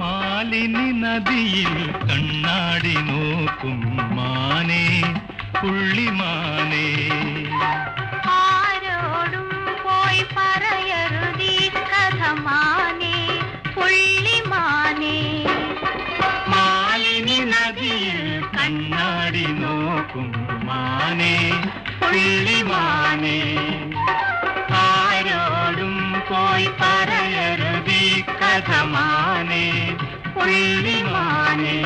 മാലിനി നദിയിൽ കണ്ണാടി നോക്കും മാനേ പുള്ളിമാനേ. ആരോടും പോയി പറയരുതീ കഥ മാനേ പുള്ളിമാനേ. മാലിനി നദിയിൽ കണ്ണാടി നോക്കും മാനേ പുള്ളിമാനേ. ആരോടും പോയി പറയരുതീ കഥ മാനേ പുള്ളിമാനേ.